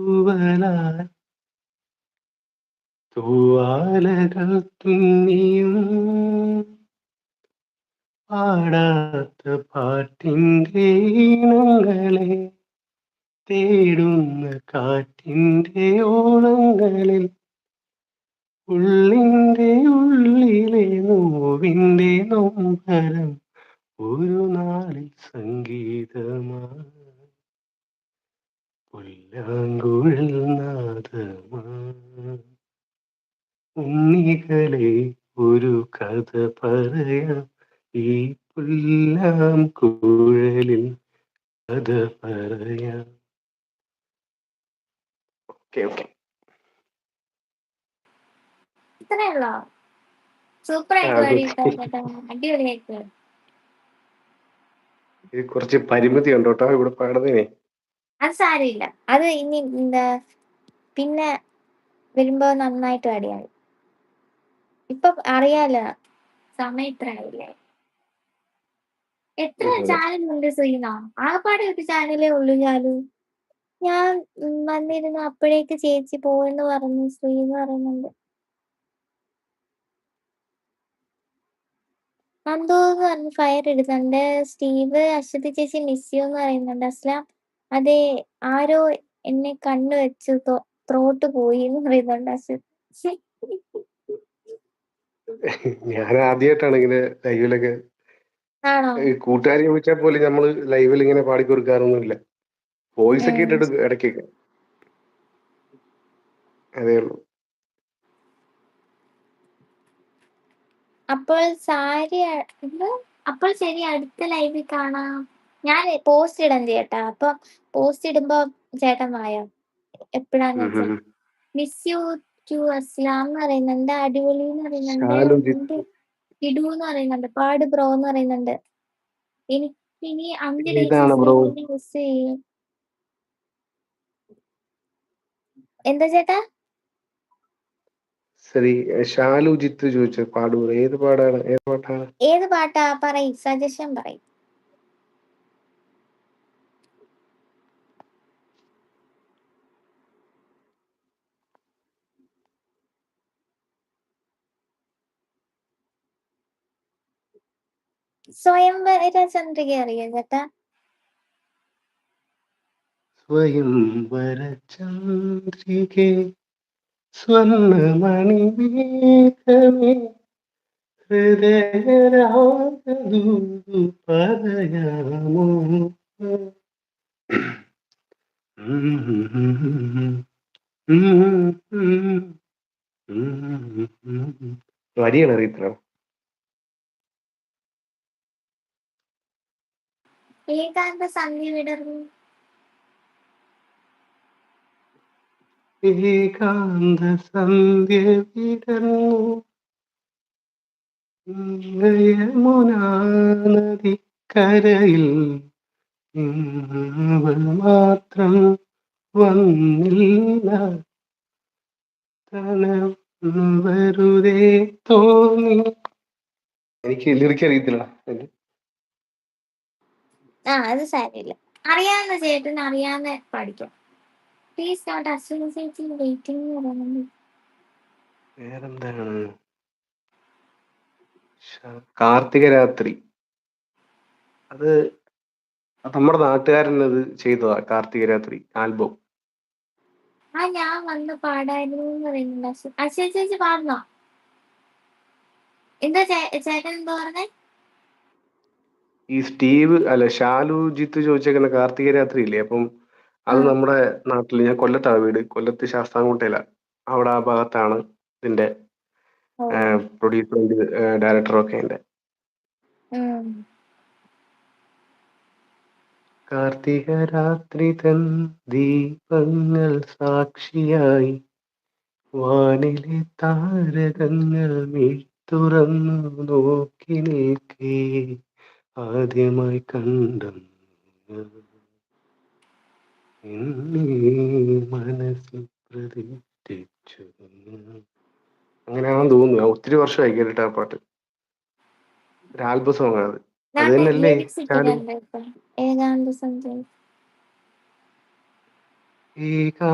തൂവലാൽ തൂവാലകൾ തുന്നിയും പാടാത്ത പാട്ടിൻ്റെ ഈണങ്ങളെ തേടുന്ന കാറ്റിൻ്റെ ഓളങ്ങളിൽ ഉള്ളിൻ്റെ ഉള്ളിലെ നോവിൻ്റെ നൊമ്പരം ഒരു നാളിൽ സംഗീതമായി പുല്ലാങ്കുഴൽ നാദമായി ഉണ്ണികളെ ഒരു കഥ പറയാം ഈ പുല്ലാങ്കുഴലിൽ കഥ പറയാം. Okay okay, ഇത്രയുള്ളോ? സൂപ്പർ ആയിട്ട് പാടിയിട്ടോ ചേട്ടാ, അടിപൊളിയായിട്ട്. ഇത് കുറച്ച് പരിമിതി ഉണ്ട് കേട്ടോ ഇവിടെ പാടുന്നതിനെ. അത് സാരമില്ല, അത് ഇനി എന്താ പിന്നെ വരുമ്പോ നന്നായിട്ട് പാടിയാൽ. ഇപ്പൊ അറിയാലോ സമയം ഇത്ര ആയില്ലേ. എത്ര ചാനലുണ്ട് ശ്രീനാ? ആകപ്പാടെ ഒരു ചാനലേ ഉള്ളൂ ചാലു. ഞാൻ വന്നിരുന്നു അപ്പോഴേക്ക് ചേച്ചി പോയെന്ന് പറഞ്ഞു, ശ്രീ എന്ന് പറയുന്നുണ്ട്. നന്ദോന്ന് പറഞ്ഞ് ഫയർ എടുക്കുന്നുണ്ട്. സ്റ്റീവ് അശ്വതി ചേച്ചി മിസ് യു എന്ന് പറയുന്നുണ്ട്. അസ്ലാം അതെ ആരോ എന്നെ കണ്ണു വെച്ചു ത്രോട്ട് പോയി എന്ന് പറയുന്നുണ്ട് അശ്വതി. ഞാൻ ആദ്യമായിട്ടാണ് ഇങ്ങനെ ലൈവിലൊക്കെ. ആണോ? കൂട്ടുകാരി ചോദിച്ചാൽ പോലും നമ്മള് ലൈവിൽ ഇങ്ങനെ പാടിക്കൊടുക്കാറൊന്നുമില്ല. വോയിസ് ഒക്കെ ഇട്ടിട്ട് ഇടയ്ക്കൊക്കെ, അതേ ഉള്ളൂ. അപ്പോൾ അപ്പോൾ ശരി, അടുത്ത ലൈവിൽ കാണാം. ഞാൻ പോസ്റ്റ് ഇടാൻ ചേട്ടാ, അപ്പൊ പോസ്റ്റ് ഇടുമ്പോ ചേട്ടൻ വായോ എപ്പോഴാന്ന് വെച്ചാ. മിസ് യു ടു അസ്ലാം എന്ന് പറയുന്നുണ്ട്. അടിപൊളി എന്ന് പറയുന്നുണ്ട്. ഇടൂ എന്ന് പറയുന്നുണ്ട്. പാട് ബ്രോ എന്ന് പറയുന്നുണ്ട്. എനിക്കിനി 5 ഏതാണ് ബ്രോ? ഡേയ്സ് മിസ് ചെയ്യും. എന്താ ചേട്ടാ? ശരി, ഷാലുജിത്ത് ചോദിച്ചു പാടൂ. ഏത് പാട്ടാണ്? ഏത് പാട്ടാ പറയും, സജഷൻ പറയും. സ്വയംവര ചന്ദ്രിക അറിയോ ചേട്ടാ? സ്വയംവര ചന്ദ്രികേ സ്വർണ്ണമണിമേഘമേ ഹൃദയരാഗദൂതു പറയാമോ. വരിയാണ് അറിയത്തില്ല. ഏകാന്ത സന്ധ്യ വിടർന്നു. ഏകാന്ത സന്ധ്യ വിടർന്നു യമുനാ നദിക്കരയിൽ അവൾ മാത്രം വന്നില്ല. വെറുതെ തോന്നി. എനിക്ക് ലിറിക്ക് അറിയത്തില്ല. അത് സാരമില്ല, അറിയാവുന്ന ചേട്ടൻ അറിയാവുന്ന പഠിക്കാം. പ്ലീസ് നോട്ട് അശ്വിനി ചേച്ചി വെയിറ്റിംഗ് പറയുന്നുണ്ട്. വേറെന്താണ്? കാർത്തിക രാത്രി, അത് നമ്മുടെ നാട്ടുകാരൻ അത് ചെയ്തതാ. കാർത്തിക രാത്രി ആൽബം. ഞാൻ വന്ന് പാടായിരുന്നു എന്ന് പറയുന്നുണ്ട്. അശ്വിനി ചേച്ചി പാടുന്നോ? എന്താ ചേട്ടൻ എന്താ പറഞ്ഞേ? ഈ സ്റ്റീവ് അല്ല ഷാലുജിത്ത് ചോദിച്ചേക്കുന്ന കാർത്തിക രാത്രി ഇല്ലേ, അപ്പം അത് നമ്മുടെ നാട്ടിൽ, ഞാൻ കൊല്ലത്താണ് വീട്, കൊല്ലത്ത് ശാസ്താംകോട്ടയില. അവിടെ ആ ഭാഗത്താണ് ഇതിന്റെ പ്രൊഡ്യൂസറും ഡയറക്ടറും ഒക്കെ ഉണ്ട്. കാർത്തിക രാത്രി തൻ ദീപങ്ങൾ സാക്ഷിയായി വാനിലെ താരകങ്ങൾ തുറന്നു നോക്കി നിൽക്കേ ആദ്യമായി കണ്ട മനസ്സിൽ പ്രതിഷ്ഠിച്ചു. അങ്ങനെയാണെന്ന് തോന്നുന്നു. ഒത്തിരി വർഷമായി കേട്ടിട്ട് ആ പാട്ട്. ഒരു ആൽബം സോങ് അത്. അത് തന്നെയല്ലേ? ഏകാന്ത സന്ധ്യ ഏകാ